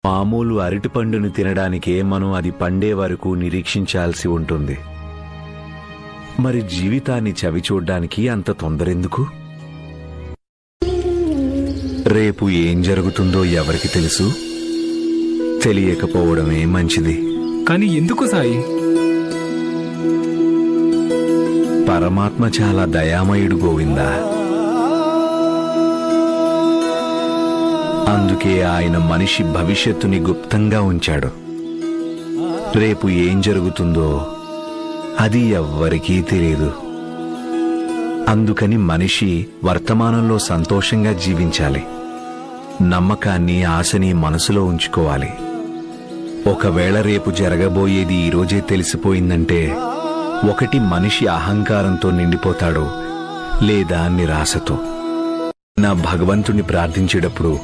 మామూలు అరటిపండును తినడానికే మనం అది పండే వరకు నిరీక్షించాల్సి ఉంటుంది. మరి జీవితాన్ని చవిచూడ్డానికి అంత తొందరెందుకు? రేపు ఏం జరుగుతుందో ఎవరికి తెలుసు? తెలియకపోవడమే మంచిది. కానీ ఎందుకు సాయి? పరమాత్మ చాలా దయామయుడు గోవిందా. అందుకే ఆయన మనిషి భవిష్యత్తుని గుప్తంగా ఉంచాడు. రేపు ఏం జరుగుతుందో అది ఎవ్వరికీ తెలియదు. అందుకని మనిషి వర్తమానంలో సంతోషంగా జీవించాలి. నమ్మకాన్ని, ఆశని మనసులో ఉంచుకోవాలి. ఒకవేళ రేపు జరగబోయేది ఈరోజే తెలిసిపోయిందంటే ఒకటి మనిషి అహంకారంతో నిండిపోతాడు, లేదా నిరాశతో. నా భగవంతుని ప్రార్థించేటప్పుడు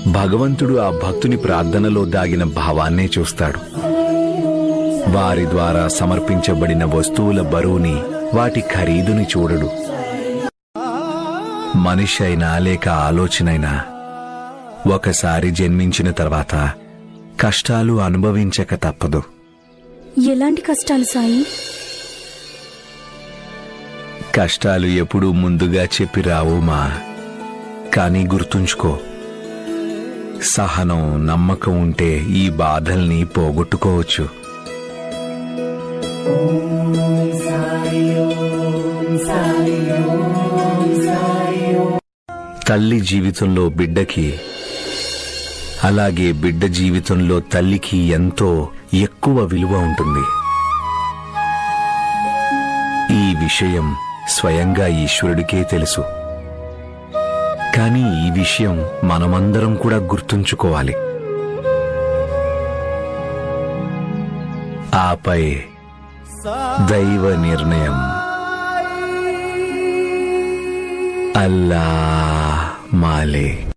భగవంతుడు ఆ భక్తుని ప్రార్థనలో దాగిన భావాన్నే చూస్తాడు. వారి ద్వారా సమర్పించబడిన వస్తువుల బరువుని, వాటి ఖరీదుని చూడడు. మనిషి అయినా లేక ఆలోచనైనా ఒకసారి జన్మించిన తర్వాత కష్టాలు అనుభవించక తప్పదు. ఎలాంటి కష్టాలు సాయి? కష్టాలు ఎప్పుడూ ముందుగా చెప్పి రావు మా. కానీ గుర్తుంచుకో, సహనం, నమ్మకం ఉంటే ఈ బాధల్ని పోగొట్టుకోవచ్చు. తల్లి జీవితంలో బిడ్డకి, అలాగే బిడ్డ జీవితంలో తల్లికి ఎంతో ఎక్కువ విలువ ఉంటుంది. ఈ విషయం స్వయంగా ఈశ్వరుడికే తెలుసు. కానీ ఈ విషయం మనమందరం కూడా గుర్తుంచుకోవాలి. ఆపై దైవ నిర్ణయం. అల్లా మాలిక్.